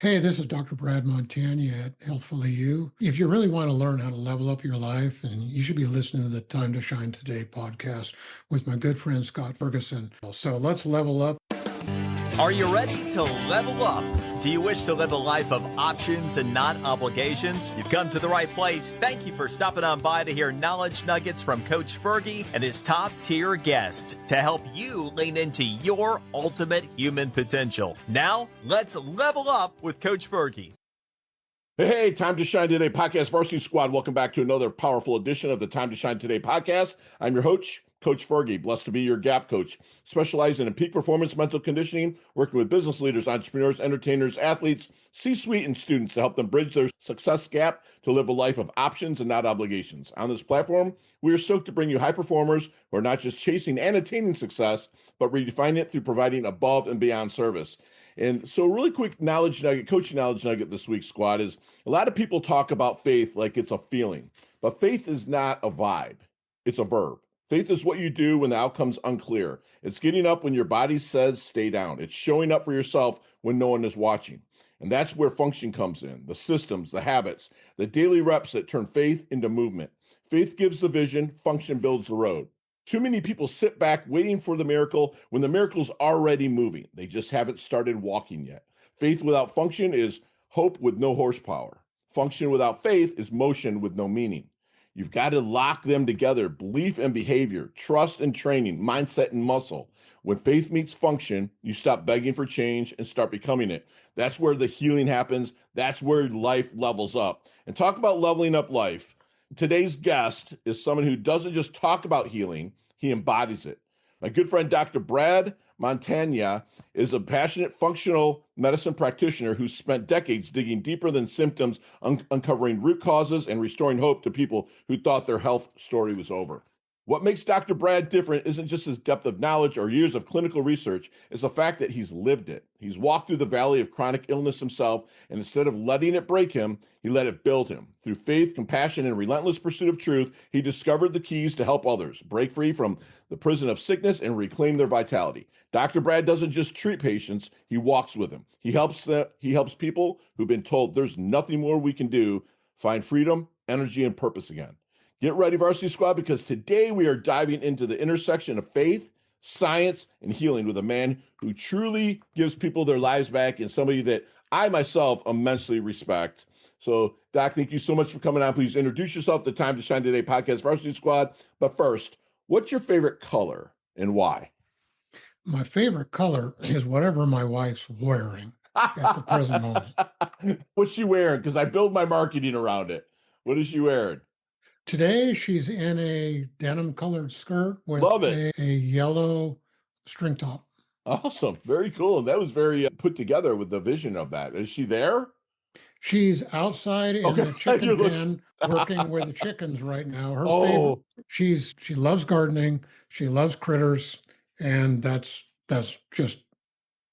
Hey, this is Dr. Brad Montagne at Healthfully You. If you really want to learn how to level up your life, then you should be listening to the Time to Shine Today podcast with my good friend Scott Ferguson. So let's level up. Are you ready to level up? Do you wish to live a life of options and not obligations? You've come to the right place. Thank you for stopping on by to hear knowledge nuggets from Coach Fergie and his top tier guest to help you lean into your ultimate human potential. Now, let's level up with Coach Fergie. Hey, Time to Shine Today podcast varsity squad. Welcome back to another powerful edition of the Time to Shine Today podcast. I'm your coach, Coach Fergie, blessed to be your gap coach, specializing in peak performance mental conditioning, working with business leaders, entrepreneurs, entertainers, athletes, C-suite, and students to help them bridge their success gap to live a life of options and not obligations. On this platform, we are stoked to bring you high performers who are not just chasing and attaining success, but redefining it through providing above and beyond service. And so, really quick knowledge nugget, coaching knowledge nugget this week, squad, is a lot of people talk about faith like it's a feeling, but faith is not a vibe, it's a verb. Faith is what you do when the outcome's unclear. It's getting up when your body says stay down. It's showing up for yourself when no one is watching. And that's where function comes in, the systems, the habits, the daily reps that turn faith into movement. Faith gives the vision, function builds the road. Too many people sit back waiting for the miracle when the miracle's already moving. They just haven't started walking yet. Faith without function is hope with no horsepower. Function without faith is motion with no meaning. You've got to lock them together, belief and behavior, trust and training, mindset and muscle. When faith meets function, you stop begging for change and start becoming it. That's where the healing happens. That's where life levels up. And talk about leveling up life. Today's guest is someone who doesn't just talk about healing, he embodies it. My good friend, Dr. Brad Montagne, is a passionate functional medicine practitioner who spent decades digging deeper than symptoms, uncovering root causes and restoring hope to people who thought their health story was over. What makes Dr. Brad different isn't just his depth of knowledge or years of clinical research, it's the fact that he's lived it. He's walked through the valley of chronic illness himself, and instead of letting it break him, he let it build him. Through faith, compassion, and relentless pursuit of truth, he discovered the keys to help others break free from the prison of sickness and reclaim their vitality. Dr. Brad doesn't just treat patients, he walks with them. He helps people who've been told there's nothing more we can do find freedom, energy, and purpose again. Get ready, Varsity Squad, because today we are diving into the intersection of faith, science, and healing with a man who truly gives people their lives back and somebody that I myself immensely respect. So, Doc, thank you so much for coming on. Please introduce yourself to Time to Shine Today podcast, Varsity Squad. But first, what's your favorite color and why? My favorite color is whatever my wife's wearing at the present moment. What's she wearing? Because I build my marketing around it. What is she wearing? Today, she's in a denim colored skirt with Love it. a yellow string top. Awesome. Very cool. And that was very put together with the vision of that. Is she there? She's outside in Okay. the chicken pen working with the chickens right now. Her Oh, favorite, she loves gardening, she loves critters, and that's just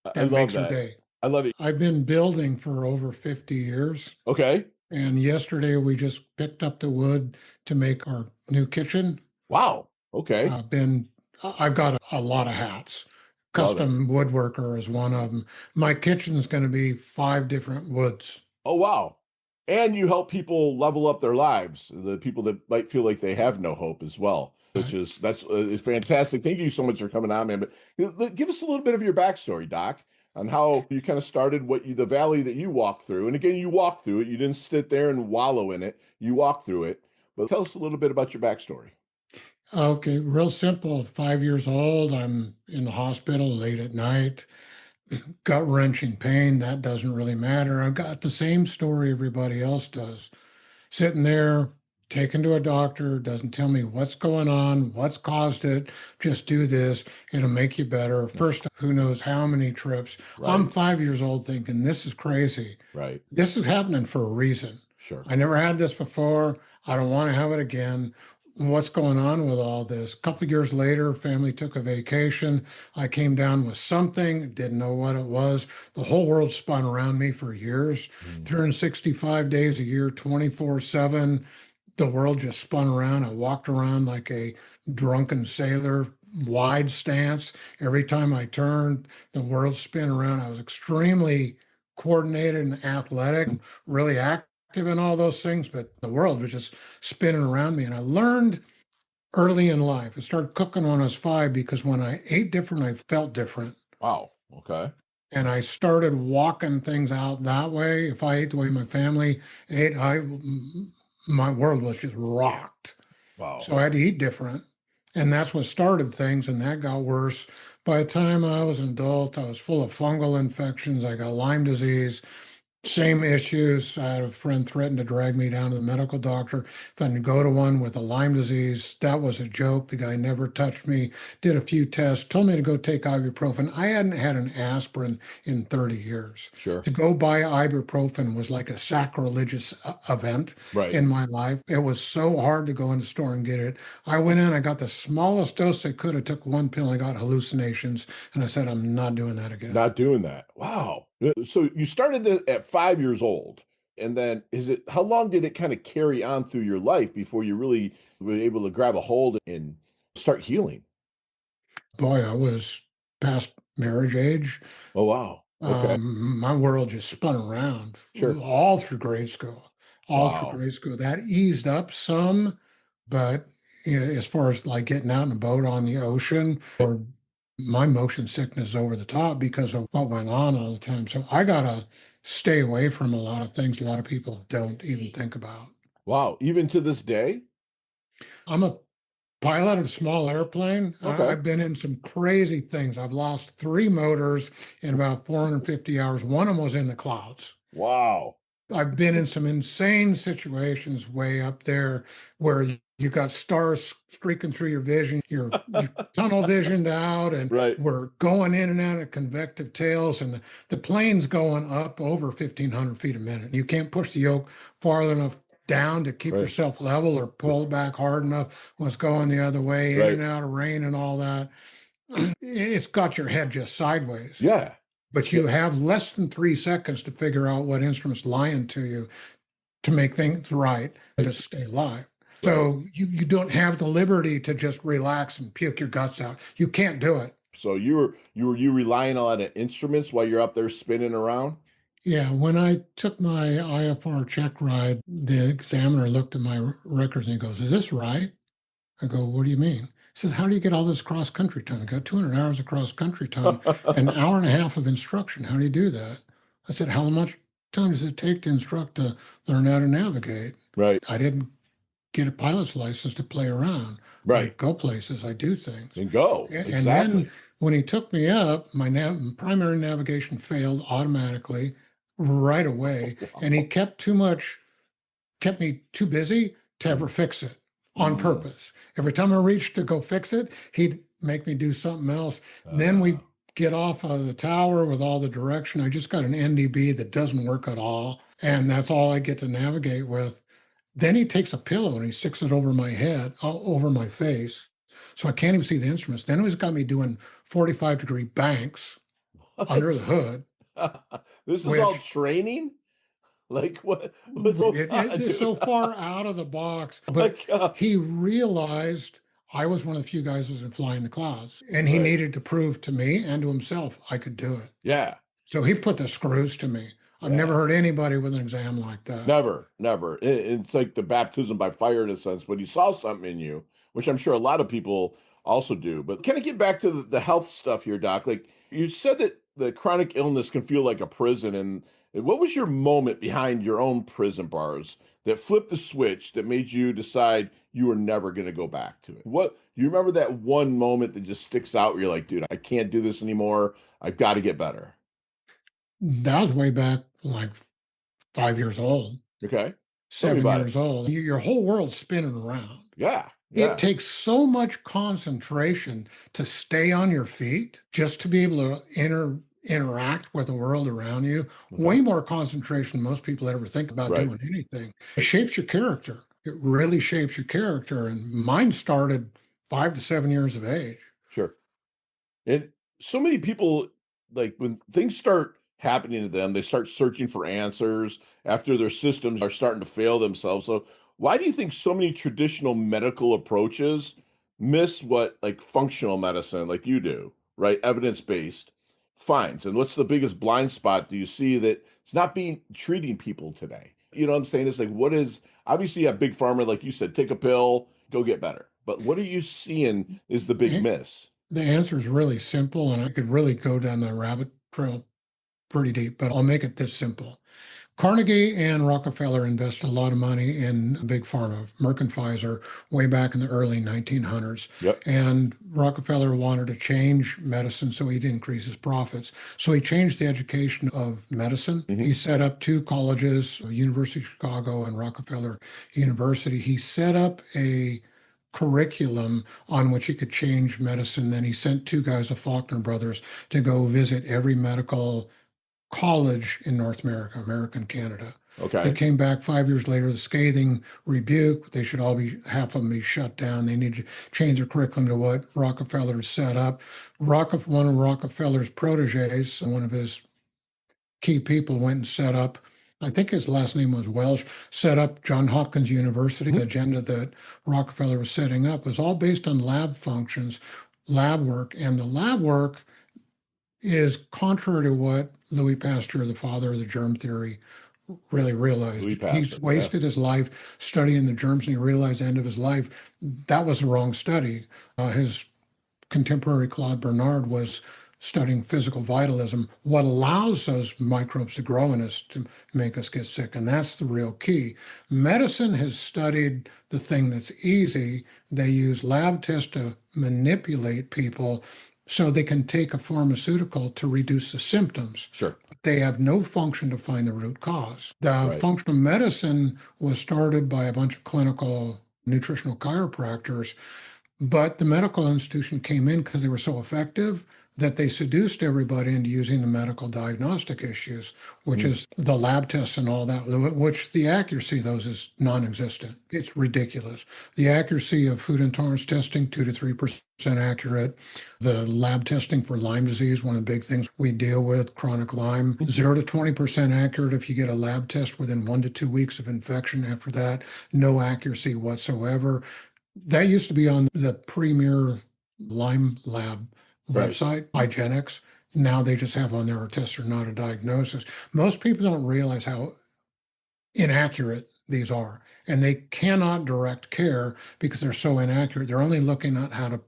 I that love makes her that. day. I love it. I've been building for over 50 years, Okay. and yesterday we just picked up the wood to make our new kitchen. Wow. Okay. I've got a lot of hats. Love it. Custom woodworker is one of them. My kitchen's going to be 5 different woods. Oh, wow. And you help people level up their lives, the people that might feel like they have no hope as well, which is it's fantastic. Thank you so much for coming on, man. But give us a little bit of your backstory, Doc, on how you kind of started the valley that you walked through. And again, you walked through it. You didn't sit there and wallow in it. You walked through it. But tell us a little bit about your backstory. Okay, real simple. 5 years old, I'm in the hospital late at night, gut-wrenching pain. That doesn't really matter. I've got the same story everybody else does. Sitting there, taken to a doctor, doesn't tell me what's going on, what's caused it. Just do this, it'll make you better. First, who knows how many trips. I'm Right. 5 years old thinking, this is crazy. Right. This is happening for a reason. Sure. I never had this before. I don't want to have it again. What's going on with all this? A couple of years later, family took a vacation. I came down with something, didn't know what it was. The whole world spun around me for years. 365 days a year, 24/7. The world just spun around. I walked around like a drunken sailor, wide stance. Every time I turned, the world spin around. I was extremely coordinated and athletic and really active in all those things, but the world was just spinning around me. And I learned early in life. I started cooking when I was 5 because when I ate different, I felt different. Wow. Okay. And I started walking things out that way. If I ate the way my family ate, my world was just rocked. Wow. So I had to eat different. And that's what started things, and that got worse. By the time I was an adult, I was full of fungal infections. I got Lyme disease. Same issues. I had a friend threaten to drag me down to the medical doctor if I didn't go to one with a Lyme disease. That was a joke. The guy never touched me, did a few tests, told me to go take ibuprofen. I hadn't had an aspirin in 30 years. Sure. To go buy ibuprofen was like a sacrilegious event Right. in my life. It was so hard to go in the store and get it. I went in, I got the smallest dose I could. I took one pill, I got hallucinations, and I said, I'm not doing that again. Not doing that. Wow. So you started at 5 years old. And then how long did it kind of carry on through your life before you really were able to grab a hold and start healing? Boy, I was past marriage age. Oh, wow. Okay. My world just spun around Sure. all through grade school, all through Wow. grade school. That eased up some, but as far as like getting out in a boat on the ocean, or my motion sickness is over the top because of what went on all the time. So I gotta stay away from a lot of things a lot of people don't even think about. Wow. Even to this day? I'm a pilot of a small airplane. Okay. I've been in some crazy things. I've lost 3 motors in about 450 hours. One of them was in the clouds. Wow. I've been in some insane situations way up there where you got stars streaking through your vision, you're tunnel visioned out, and Right. we're going in and out of convective tails, and the plane's going up over 1,500 feet a minute. You can't push the yoke farther enough down to keep Right. yourself level or pull back hard enough when it's going the other way, in Right. and out of rain and all that. It's got your head just sideways. Yeah. But Yeah. you have less than 3 seconds to figure out what instrument's lying to you to make things right and to stay alive. Right. So you don't have the liberty to just relax and puke your guts out. You can't do it. So you relying on instruments while you're up there spinning around? Yeah, when I took my IFR check ride, the examiner looked at my records and he goes, "Is this right?" I go, "What do you mean?" He says, "How do you get all this cross country time? You got 200 hours of cross country time, an hour and a half of instruction. How do you do that?" I said, "How much time does it take to instruct to learn how to navigate?" Right. I didn't get a pilot's license to play around. I Right. go places, I do things. And go. And then Exactly. when he took me up, my primary navigation failed automatically right away. And he Wow. kept me too busy to ever Mm. fix it on Mm. purpose. Every time I reached to go fix it, he'd make me do something else. And then we Uh, get off of the tower with all the direction. I just got an NDB that doesn't work at all. And that's all I get to navigate with. Then he takes a pillow and he sticks it over my head, over my face. So I can't even see the instruments. Then he's got me doing 45-degree banks under the what? hood, This is all which training? Like what's going it on, is so dude? far out of the box. My But gosh. he realized I was one of the few guys who was flying the clouds. And he Right. needed to prove to me and to himself I could do it. Yeah. So he put the screws to me. I've never Yeah. heard anybody with an exam like that. Never, never. It's like the baptism by fire in a sense, but he saw something in you, which I'm sure a lot of people also do. But can I get back to the health stuff here, Doc? Like you said that the chronic illness can feel like a prison. And what was your moment behind your own prison bars that flipped the switch that made you decide you were never going to go back to it? What you remember that one moment that just sticks out where you're like, dude, I can't do this anymore. I've got to get better. That was way back like 5 years old. Okay. Tell me seven about it. years old, your whole world's spinning around. Yeah. It Yeah. takes so much concentration to stay on your feet just to be able to interact with the world around you. Okay. Way more concentration than most people ever think about Right. doing anything. It shapes your character. It really shapes your character. And mine started 5 to 7 years of age. Sure. And so many people, like when things start happening to them, they start searching for answers after their systems are starting to fail themselves. So, why do you think so many traditional medical approaches miss what like functional medicine, like you do, right? Evidence based, finds? And what's the biggest blind spot do you see that it's not being treating people today? You know what I'm saying? It's like, what is obviously a big pharma, like you said, take a pill, go get better. But what are you seeing is the big Eh, miss? The answer is really simple, and I could really go down the rabbit trail pretty deep, but I'll make it this simple. Carnegie and Rockefeller invested a lot of money in big pharma, Merck and Pfizer, way back in the early 1900s. Yep. And Rockefeller wanted to change medicine so he'd increase his profits. So he changed the education of medicine. Hmm. He set up two colleges, University of Chicago and Rockefeller University. He set up a curriculum on which he could change medicine. Then he sent two guys, the Faulkner brothers, to go visit every medical college in North America, America and Canada. They Okay. came back 5 years later, the scathing rebuke. They should all be, half of them be shut down. They need to change their curriculum to what Rockefeller set up. One of Rockefeller's proteges, one of his key people, went and set up, I think his last name was Welsh, set up Johns Hopkins University. The Mhm. agenda that Rockefeller was setting up was all based on lab functions, lab work, and the lab work is contrary to what Louis Pasteur, the father of the germ theory, really realized. Louis He's Pasteur. Yeah. wasted his life studying the germs, and he realized at the end of his life that was the wrong study. His contemporary Claude Bernard was studying physical vitalism, what allows those microbes to grow in us to make us get sick. And that's the real key. Medicine has studied the thing that's easy. They use lab tests to manipulate people so they can take a pharmaceutical to reduce the symptoms. Sure. They have no function to find the root cause. The Right. functional medicine was started by a bunch of clinical nutritional chiropractors, but the medical institution came in because they were so effective that they seduced everybody into using the medical diagnostic issues, which Mm. is the lab tests and all that, which the accuracy of those is non-existent. It's ridiculous. The accuracy of food intolerance testing, 2 to 3% accurate. The lab testing for Lyme disease, one of the big things we deal with, chronic Lyme, 0 to 20% accurate if you get a lab test within 1 to 2 weeks of infection. After that, no accuracy whatsoever. That used to be on the premier Lyme lab Right. website, Hygienics. Now they just have on there a test or not a diagnosis. Most people don't realize how inaccurate these are, and they cannot direct care because they're so inaccurate. They're only looking at how to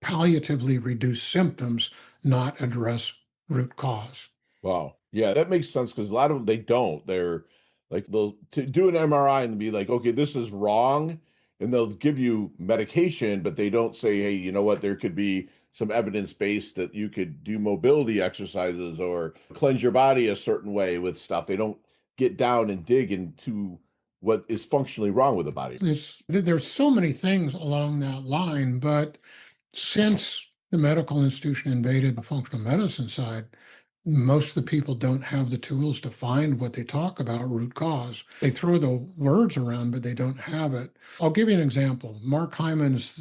palliatively reduce symptoms, not address root cause. Wow. Yeah, that makes sense because a lot of them they don't. They're like they'll to do an MRI and be like, okay, this is wrong, and they'll give you medication, but they don't say, hey, you know what? There could be some evidence based that you could do mobility exercises or cleanse your body a certain way with stuff. They don't get down and dig into what is functionally wrong with the body. There's so many things along that line, but since the medical institution invaded the functional medicine side, most of the people don't have the tools to find what they talk about root cause. They throw the words around, but they don't have it. I'll give you an example. Mark Hyman is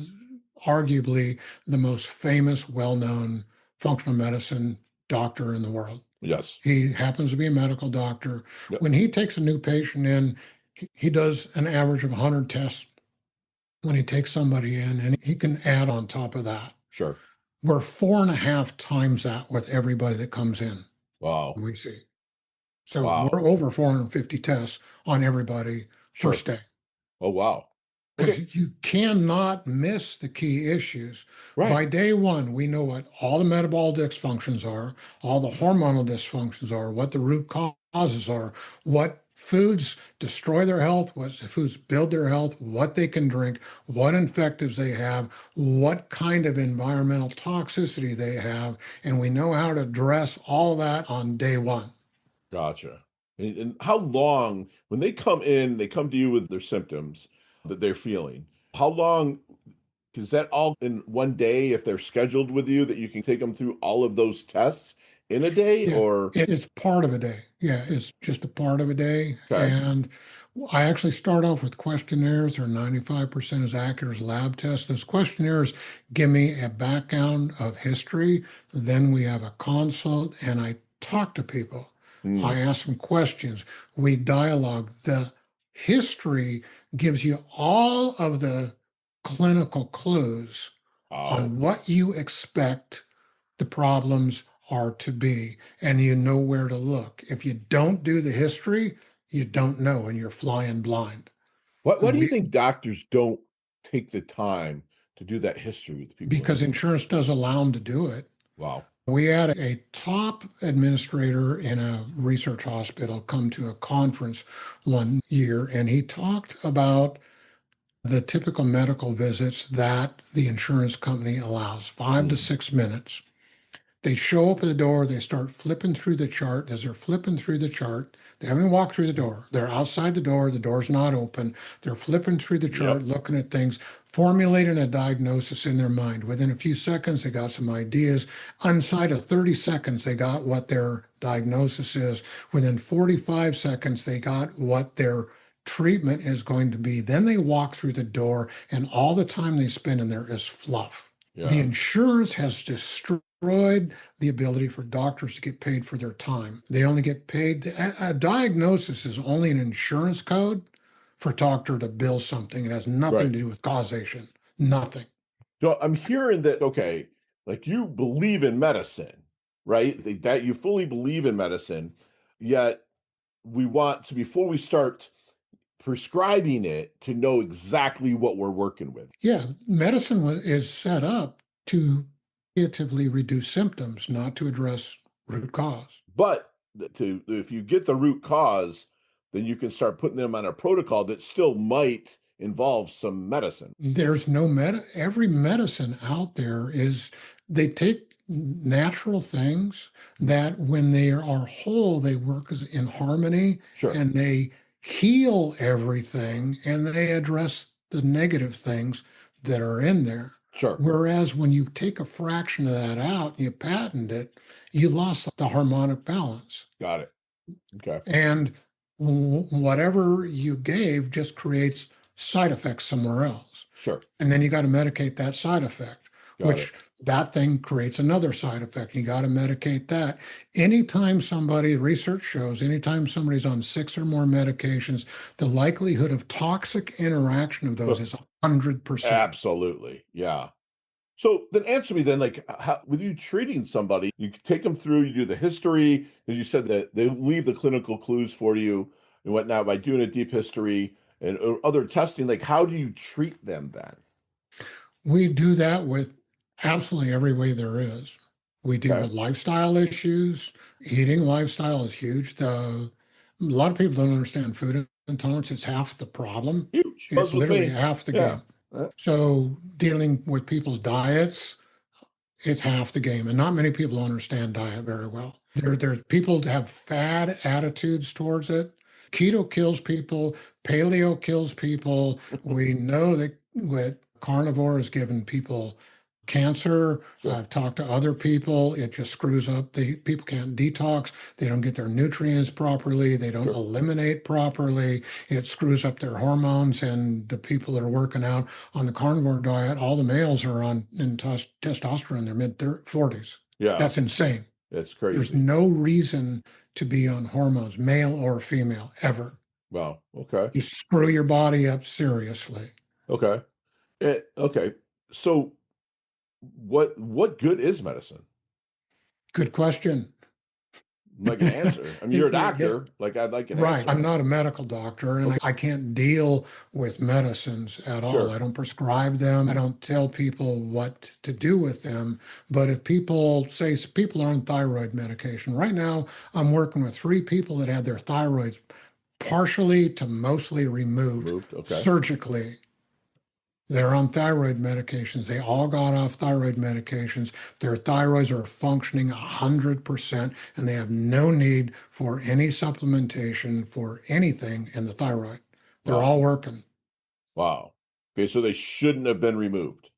arguably the most famous, well-known functional medicine doctor in the world. Yes. He happens to be a medical doctor. Yep. When he takes a new patient in, he does an average of 100 tests when he takes somebody in, and he can add on top of that. Sure. We're 4.5 times that with everybody that comes in, Wow. we see. So Wow. we're over 450 tests on everybody Sure. first day. Oh, wow. Okay. Because you cannot miss the key issues. Right. By day one, we know what all the metabolic dysfunctions are, all the hormonal dysfunctions are, what the root causes are, what foods destroy their health, what foods build their health, what they can drink, what infectives they have, what kind of environmental toxicity they have, and we know how to address all that on day one. Gotcha. And how long, when they come in, they come to you with their symptoms that they're feeling. How long is that all in one day if they're scheduled with you that you can take them through all of those tests in a day Yeah, or it's part of a day. Yeah, it's just a part of a day. okay. And I actually start off with questionnaires. They're 95% as accurate as lab tests. Those questionnaires give me a background of history. Then we have a consult and I talk to people. Hmm. I ask them questions. We dialogue. The history gives you all of the clinical clues Wow. on what you expect the problems are to be, and you know where to look. If you don't do the history, you don't know, and you're flying blind. Why do you We think doctors don't take the time to do that history with people Because anymore? insurance does allow them to do it. Wow. We had a top administrator in a research hospital come to a conference one year, and he talked about the typical medical visits that the insurance company allows, 5 to 6 minutes. They show up at the door, they start flipping through the chart. As they're flipping through the chart, they haven't walked through the door. They're outside the door's not open. They're flipping through the chart, Yep. looking at things, formulating a diagnosis in their mind. Within a few seconds, they got some ideas. Inside of 30 seconds, they got what their diagnosis is. Within 45 seconds, they got what their treatment is going to be. Then they walk through the door, and all the time they spend in there is fluff. The Yeah. insurance has destroyed the ability for doctors to get paid for their time. They only get paid. A diagnosis is only an insurance code for a doctor to bill something. It has nothing Right. to do with causation. Nothing. So I'm hearing that, okay, like you believe in medicine, right? That you fully believe in medicine, yet we want to, before we start prescribing it, to know exactly what we're working with. Yeah, medicine is set up to creatively reduce symptoms, not to address root cause. But if you get the root cause, then you can start putting them on a protocol that still might involve some medicine. There's no every medicine out there is they take natural things that when they are whole, they work as in harmony Sure. and they heal everything and they address the negative things that are in there. Sure. Whereas when you take a fraction of that out and you patent it, you lost the harmonic balance. Got it. Okay. And whatever you gave just creates side effects somewhere else. Sure. And then you got to medicate that side effect, Got which it. that thing creates another side effect. You got to medicate that. Anytime somebody, research shows, anytime somebody's on 6 or more medications, the likelihood of toxic interaction of those is 100%. Absolutely. Yeah. So then answer me then, like, how, with you treating somebody, you take them through, you do the history, as you said, that they leave the clinical clues for you and whatnot by doing a deep history and other testing. Like, how do you treat them then? We do that with absolutely every way there is. We deal Okay. with lifestyle issues. Eating lifestyle is huge. A lot of people don't understand food intolerance. It's half the problem. Huge. It's Buzz with literally me. half the Yeah. game. So dealing with people's diets, it's half the game. And not many people understand diet very well. There's people that have fad attitudes towards it. Keto kills people, paleo kills people. We know that what carnivore has given people cancer. Sure. I've talked to other people. It just screws up. The people can't detox. They don't get their nutrients properly. They don't Sure. eliminate properly. It screws up their hormones. And the people that are working out on the carnivore diet, all the males are on testosterone in their mid 40s. Yeah. That's insane. It's There's crazy. no reason to be on hormones, male or female, ever. Wow. Okay. You screw your body up seriously. Okay. Okay. So what good is medicine? Good question. Like an answer. I mean, you're a doctor. Like, I'd like an Right. answer. I'm not a medical doctor and I can't deal with medicines at all. Sure. I don't prescribe them. I don't tell people what to do with them. But if people say people are on thyroid medication, right now I'm working with 3 people that had their thyroids partially to mostly removed Okay. surgically. They're on thyroid medications. They all got off thyroid medications. Their thyroids are functioning 100%, and they have no need for any supplementation for anything in the thyroid. They're Wow. all working. Wow. Okay, so they shouldn't have been removed.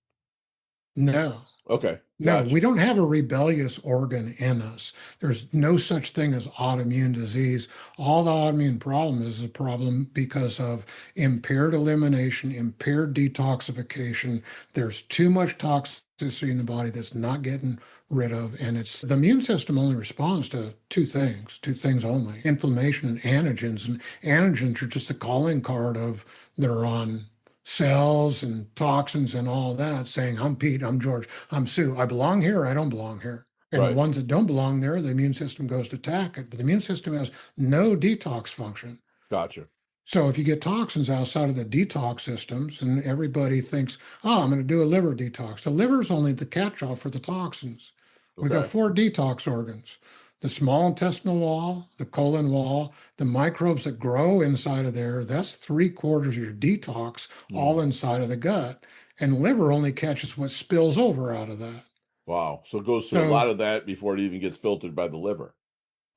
No, Okay. no, Gotcha. we don't have a rebellious organ in us. There's no such thing as autoimmune disease. All the autoimmune problem is a problem because of impaired elimination, impaired detoxification. There's too much toxicity in the body that's not getting rid of. And it's the immune system only responds to two things only, inflammation and antigens. And antigens are just a calling card of they're on cells and toxins and all that saying, I'm Pete, I'm George, I'm Sue. I belong here, I don't belong here. And the Right. ones that don't belong there, the immune system goes to attack it. But the immune system has no detox function. Gotcha. So if you get toxins outside of the detox systems, and everybody thinks, oh, I'm going to do a liver detox. The liver is only the catch-all for the toxins. We got Okay. 4 detox organs: the small intestinal wall, the colon wall, the microbes that grow inside of there. That's 3/4 of your detox, all Mm. inside of the gut. And liver only catches what spills over out of that. Wow. So it goes through a lot So, of that before it even gets filtered by the liver.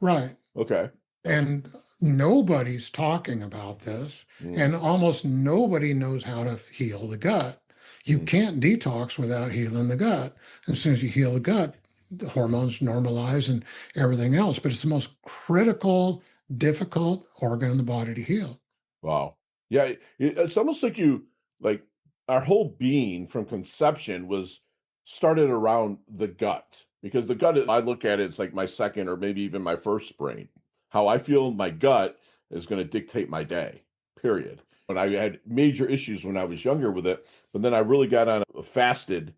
right. Okay. Gotcha. And nobody's talking about this, Mm. and almost nobody knows how to heal the gut. You Mm. can't detox without healing the gut. As soon as you heal the gut, the hormones normalize and everything else. But it's the most critical, difficult organ in the body to heal. Wow. Yeah, it's almost like you like our whole being from conception was started around the gut because the gut, I look at it, it's like my second or maybe even my first brain. How I feel in my gut is going to dictate my day, period. And I had major issues when I was younger with it, but then I really got on a fasted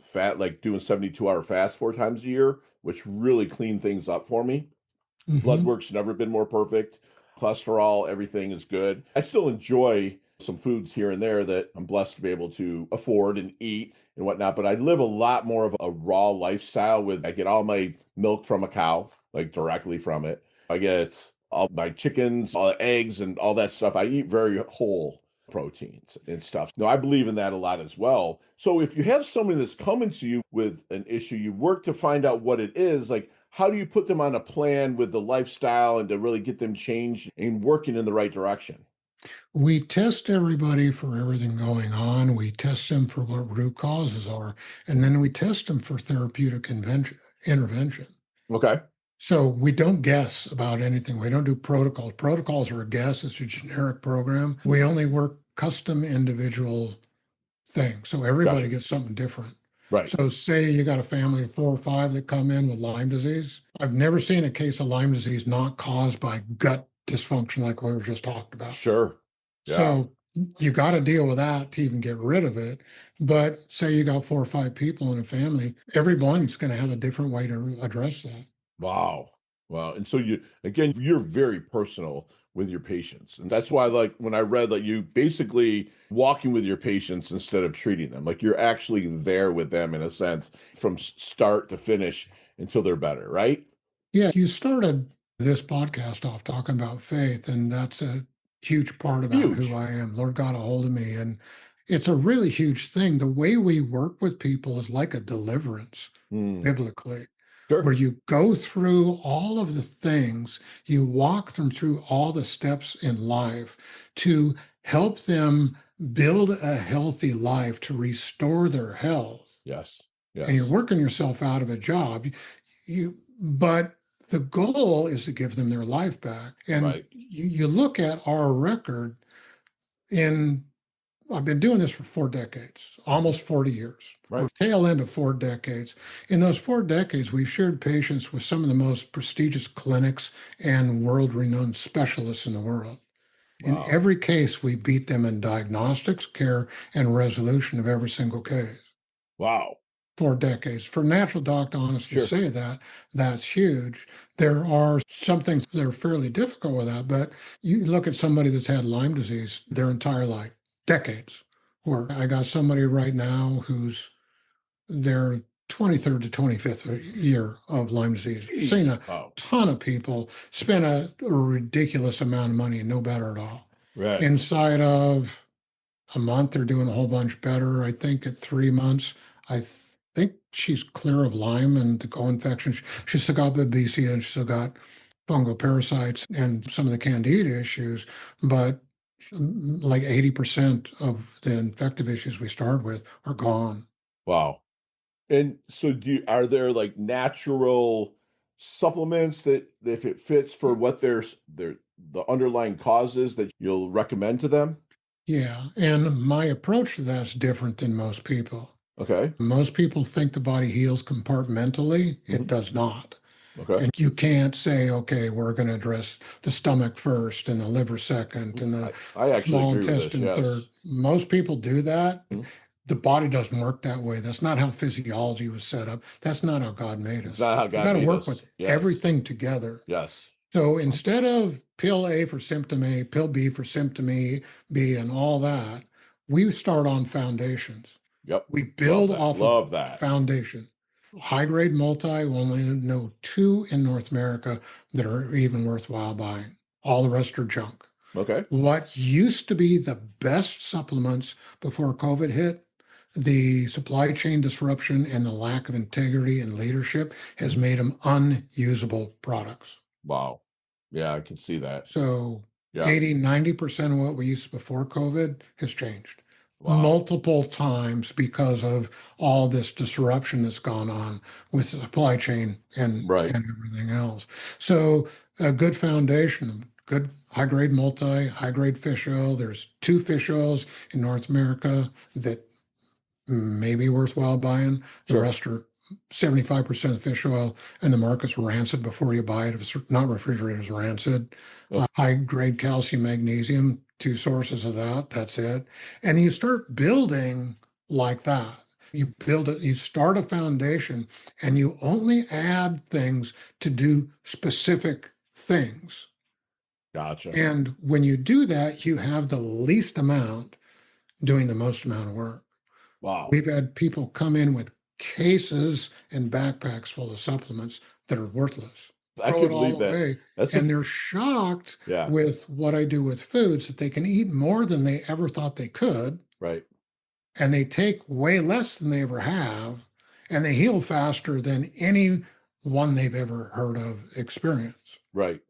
fat, like doing 72-hour fast 4 times a year, which really cleaned things up for me. Blood Hmm. work's never been more perfect. Cholesterol, everything is good. I still enjoy some foods here and there that I'm blessed to be able to afford and eat and whatnot, but I live a lot more of a raw lifestyle with I get all my milk from a cow, like directly from it. I get all my chickens, all the eggs and all that stuff. I eat very whole proteins and stuff. No, I believe in that a lot as well. So if you have somebody that's coming to you with an issue, you work to find out what it is, like how do you put them on a plan with the lifestyle and to really get them changed and working in the right direction? We test everybody for everything going on. We test them for what root causes are, and then we test them for therapeutic intervention. Okay. So we don't guess about anything. We don't do protocols. Protocols are a guess. It's a generic program. We only work custom individual things. So everybody Gotcha. gets something different. Right. So say you got a family of 4 or 5 that come in with Lyme disease. I've never seen a case of Lyme disease not caused by gut dysfunction like we were just talked about. Sure. Yeah. So you got to deal with that to even get rid of it. But say you got 4 or 5 people in a family, everyone's going to have a different way to address that. Wow. Wow. And so you again, you're very personal with your patients. And that's why like when I read that you basically walking with your patients instead of treating them, like you're actually there with them in a sense from start to finish until they're better, right? Yeah, you started this podcast off talking about faith, and that's a huge part about who Huge. I am. Lord got a hold of me, and it's a really huge thing. The way we work with people is like a deliverance Mm, biblically, where sure. you go through all of the things, you walk them through all the steps in life to help them build a healthy life, to restore their health. Yes. And you're Yes. working yourself out of a job. But the goal is to give them their life back. And Right. you look at our record in, I've been doing this for 4 decades, Mhm. almost 40 years. We're Right. tail end of 4 decades. In those 4 decades, we've shared patients with some of the most prestigious clinics and world-renowned specialists in the world. In Wow. every case, we beat them in diagnostics, care, and resolution of every single case. Wow. 4 decades. For a natural doc to honestly Sure. say that, that's huge. There are some things that are fairly difficult with that, but you look at somebody that's had Lyme disease their entire life, decades. Or I got somebody right now who's their 23rd to 25th year of Lyme disease. Seen Jeez. a Wow. ton of people spend a ridiculous amount of money and no better at all. Right. Inside of a month, they're doing a whole bunch better. I think at 3 months, I think she's clear of Lyme and the co-infection. She's still got babesia and she's still got fungal parasites and some of the candida issues, but like 80% of the infective issues we started with are gone. Wow. And so are there like natural supplements that if it fits for what the underlying causes that you'll recommend to them? Yeah, and my approach to that's different than most people. Okay. Most people think the body heals compartmentally. It Mhm. does not. Okay. And you can't say, okay, we're going to address the stomach first and the liver second and the I actually small agree with this. intestine third. Yes. Most people do that. Mhm. the body doesn't work that way. That's not how physiology was set up. That's not how God made It's us. not how You God got to made work us. with Yes. everything together. Yes. So instead of pill A for symptom A, pill B for symptom B, and all that, we start on foundations. Yep. We Love build that. off of Love that. foundation. High grade multi, we only know two in North America that are even worthwhile buying. All the rest are junk. Okay. What used to be the best supplements before COVID hit, the supply chain disruption and the lack of integrity and leadership has made them unusable products. Wow. Yeah, I can see that. So Yeah. 80-90% of what we used before COVID has changed Wow. multiple times because of all this disruption that's gone on with the supply chain Right. and everything else. So a good foundation, good high grade multi, high grade fish oil. There's two fish oils in North America that may be worthwhile buying. The Sure. rest are 75% fish oil, and the market's rancid before you buy it. If it's not refrigerated, it's rancid. Okay. High grade calcium, magnesium, two sources of that. That's it. And you start building like that. You build it, you start a foundation, and you only add things to do specific things. Gotcha. And when you do that, you have the least amount doing the most amount of work. Wow. We've had people come in with cases and backpacks full of supplements that are worthless. I Throw can it all believe that. away. That's And they're shocked yeah. with what I do with foods that they can eat more than they ever thought they could. Right. And they take way less than they ever have. And they heal faster than any one they've ever heard of experience. Right.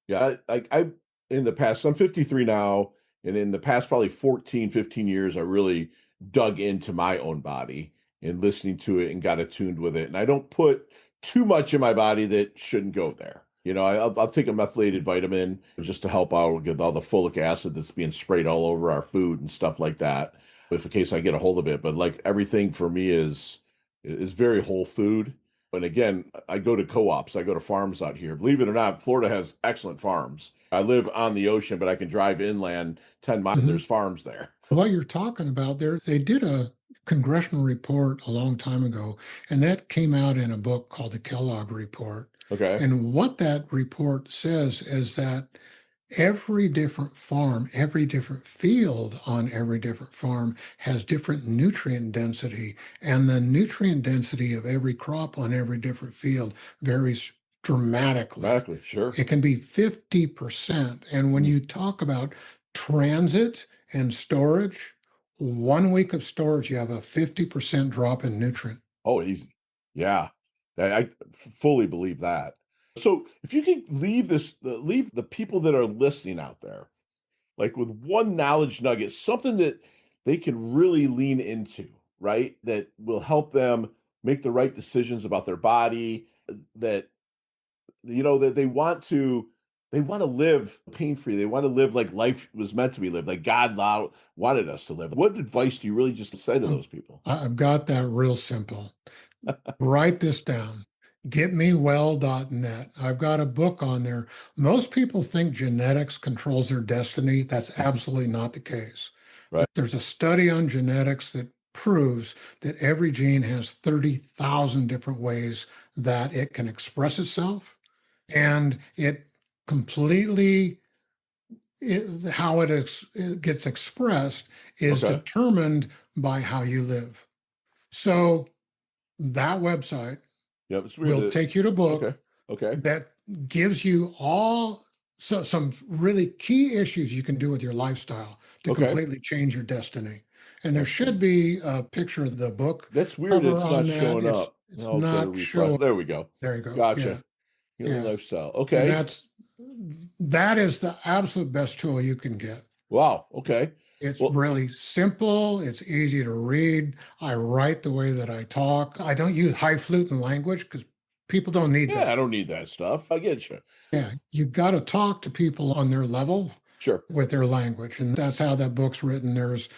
Yeah. I in the past, I'm 53 now, and in the past probably 14, 15 years, I really dug into my own body and listening to it and got attuned with it. And I don't put too much in my body that shouldn't go there. I'll take a methylated vitamin just to help out with all the folic acid that's being sprayed all over our food and stuff like that, if in case I get a hold of it. But like everything for me is very whole food. And again, I go to co-ops, I go to farms out here. Believe it or not, Florida has excellent farms. I live on the ocean, but I can drive inland 10 miles. There's farms there. What you're talking about there, they did a congressional report a long time ago, and that came out in a book called the Kellogg Report. Okay. And what that report says is that every different farm, every different field on every different farm has different nutrient density, and the nutrient density of every crop on every different field varies dramatically. Dramatically, sure. It can be 50%. And when you talk about transit and storage, 1 week of storage, you have a 50% drop in nutrient. Oh, easy. Yeah. I fully believe that. So if you could leave the people that are listening out there, like with one knowledge nugget, something that they can really lean into, right? That will help them make the right decisions about their body, that that they want to live pain-free. They want to live like life was meant to be lived, like God wanted us to live. What advice do you really just say to those people? I've got that real simple. Write this down. Getmewell.net. I've got a book on there. Most people think genetics controls their destiny. That's absolutely not the case. Right. There's a study on genetics that proves that every gene has 30,000 different ways that it can express itself. And it completely, how it gets expressed is Okay. determined by how you live. So that website Yep. It's weird. will take you to a book Okay. that gives you some really key issues you can do with your lifestyle to Okay. completely change your destiny. And there should be a picture of the book. That's weird. cover It's on not that. showing up. It's I'll try to not refresh. showing. There we go. There you go. Gotcha. Healing Yeah. lifestyle. And Okay. that is the absolute best tool you can get. Wow. Okay. It's Well, really simple. It's easy to read. I write the way that I talk. I don't use highfalutin language because people don't need yeah, I that. don't need that stuff. I get you. Yeah, you got to talk to people on their level Sure. with their language. And that's how that book's written. There's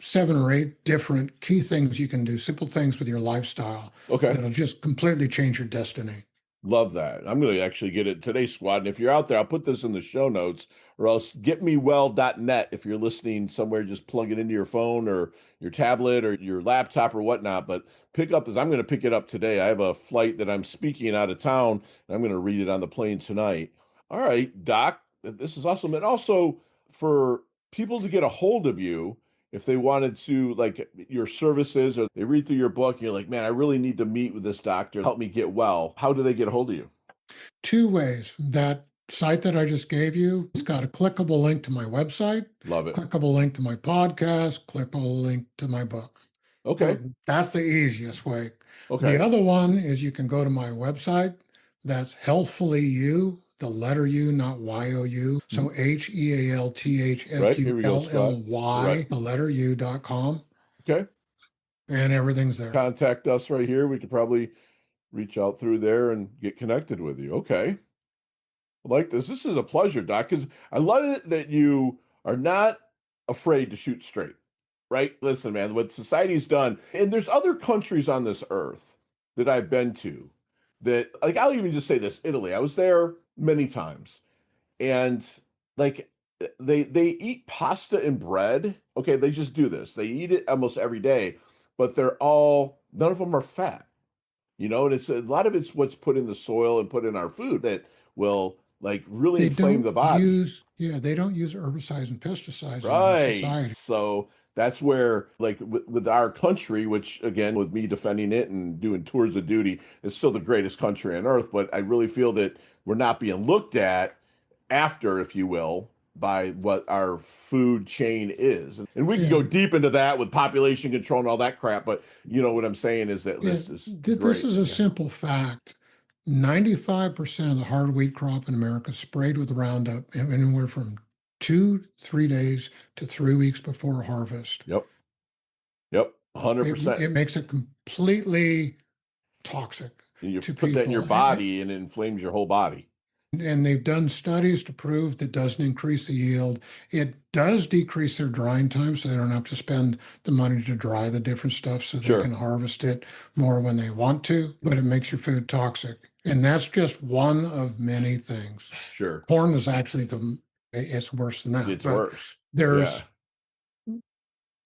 7 or 8 different key things you can do, simple things with your lifestyle Okay. that'll just completely change your destiny. Love that. I'm going to actually get it today, squad. And if you're out there, I'll put this in the show notes, or else getmewell.net. If you're listening somewhere, just plug it into your phone or your tablet or your laptop or whatnot. But pick up this. I'm going to pick it up today. I have a flight that I'm speaking out of town, and I'm going to read it on the plane tonight. All right, Doc, this is awesome. And also for people to get a hold of you, if they wanted to, like your services, or they read through your book, and you're like, man, I really need to meet with this doctor, help me get well. How do they get a hold of you? Two ways. That site that I just gave you, it's got a clickable link to my website, Love it. clickable link to my podcast, clickable link to my book. Okay. That's the easiest way. Okay. The other one is you can go to my website. That's Healthfully You, the letter U, not YOU. So Right. Here we go, Scott. HEALTHFULLY, Right. the letter U.com. Okay. And everything's there. Contact us right here. We could probably reach out through there and get connected with you. Okay. I like this. This is a pleasure, Doc, because I love it that you are not afraid to shoot straight, right? Listen, man, what society's done, and there's other countries on this earth that I've been to that, like, I'll even just say this, Italy. I was there many times, and like they eat pasta and bread. Okay, they just do this. They eat it almost every day, but none of them are fat, and it's a lot of it's what's put in the soil and put in our food that will like really They inflame the don't body. they don't use herbicides and pesticides in our Right. society. So that's where, like, with our country, which again, with me defending it and doing tours of duty, is still the greatest country on earth. But I really feel that we're not being looked at after, if you will, by what our food chain is. And we can go Yeah. deep into that with population control and all that crap. But you know what I'm saying is that Yeah, this is this great. is a Yeah. simple fact. 95% of the hard wheat crop in America is sprayed with Roundup anywhere from 2, 3 days to 3 weeks before harvest. Yep. Yep. It 100%. makes it completely toxic You to put that in your people. body and it inflames your whole body. And they've done studies to prove that doesn't increase the yield. It does decrease their drying time, so they don't have to spend the money to dry the different stuff so they Sure. can harvest it more when they want to, but it makes your food toxic. And that's just one of many things. Sure. Corn is actually it's worse than that. It's But worse. there's Yeah.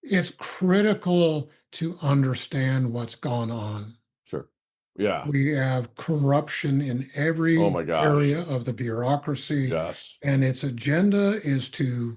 it's critical to understand what's gone on. Sure. Yeah. We have corruption in Oh my every gosh. area of the bureaucracy, Yes. and its agenda is to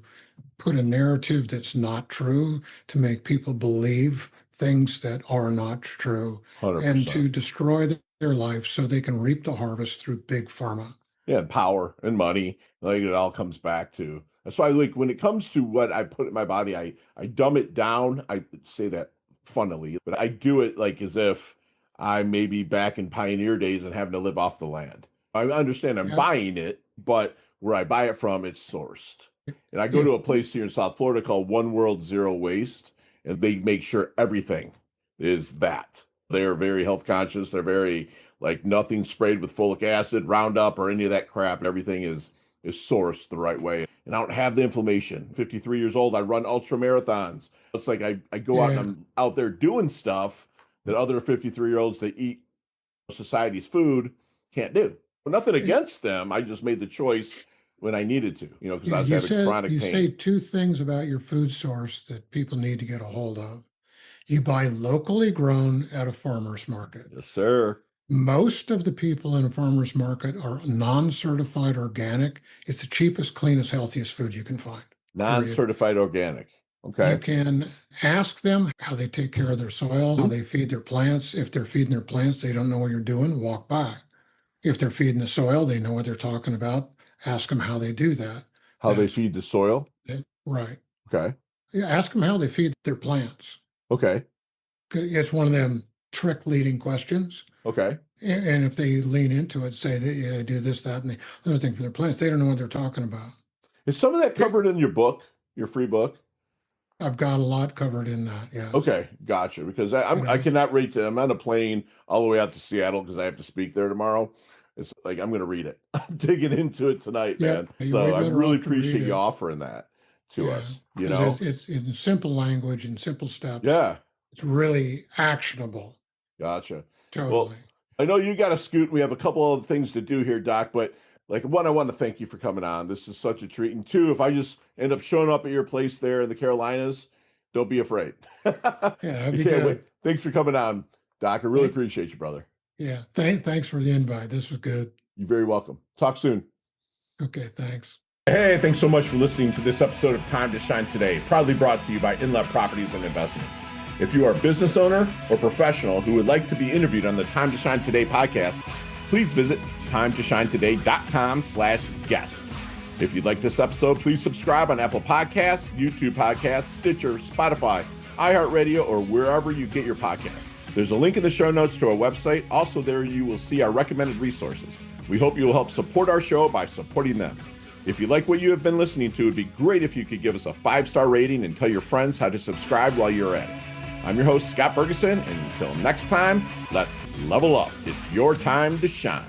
put a narrative that's not true, to make people believe things that are not true, and 100%. to destroy their life so they can reap the harvest through big pharma. Yeah, and power and money, like it all comes back to. That's why, like, when it comes to what I put in my body, I dumb it down. I say that funnily, but I do it like as if I may be back in pioneer days and having to live off the land. I understand I'm Yep. buying it, but where I buy it from, it's sourced. And I go to a place here in South Florida called One World Zero Waste, and they make sure everything is that. They're very health conscious. They're very like nothing sprayed with folic acid, Roundup, or any of that crap. Everything is sourced the right way. And I don't have the inflammation. 53 years old. I run ultra marathons. It's like I go out and I'm out there doing stuff that other 53-year-olds that eat society's food can't do. But nothing against them. I just made the choice when I needed to, because I was having chronic pain. You say two things about your food source that people need to get a hold of. You buy locally grown at a farmer's market. Yes, sir. Most of the people in a farmer's market are non-certified organic. It's the cheapest, cleanest, healthiest food you can find. Non-certified organic. Okay. You can ask them how they take care of their soil, how they feed their plants. If they're feeding their plants, they don't know what you're doing, walk by. If they're feeding the soil, they know what they're talking about. Ask them how they do that. How they feed the soil. Right. Okay. Yeah, ask them how they feed their plants. Okay. It's one of them trick leading questions. Okay. And if they lean into it, say they do this, that, and the other thing for their plants, they don't know what they're talking about. Is some of that covered in your book, your free book? I've got a lot covered in that. Yeah. Okay, gotcha. Because I cannot read to. I'm on a plane all the way out to Seattle because I have to speak there tomorrow. It's like I'm going to read it. I'm digging into it tonight, man. So I really appreciate you offering that to us. It's in simple language and simple steps. Yeah, it's really actionable. Gotcha. Totally. Well, I know you got to scoot. We have a couple of things to do here, Doc, but like one, I want to thank you for coming on. This is such a treat. And two, if I just end up showing up at your place there in the Carolinas, don't be afraid. Yeah, that'd be You can't good. wait. Thanks for coming on, Doc. I really Hey, appreciate you, brother. yeah, thanks for the invite. This was good. You're very welcome. Talk soon. Okay, thanks. Hey, thanks so much for listening to this episode of Time to Shine Today, proudly brought to you by Inlet Properties and Investments. If you are a business owner or professional who would like to be interviewed on the Time to Shine Today podcast, please visit timetoshinetoday.com/guest. If you'd like this episode, please subscribe on Apple Podcasts, YouTube Podcasts, Stitcher, Spotify, iHeartRadio, or wherever you get your podcasts. There's a link in the show notes to our website. Also there you will see our recommended resources. We hope you will help support our show by supporting them. If you like what you have been listening to, it'd be great if you could give us a 5-star rating and tell your friends how to subscribe while you're at it. I'm your host, Scott Ferguson, and until next time, let's level up. It's your time to shine.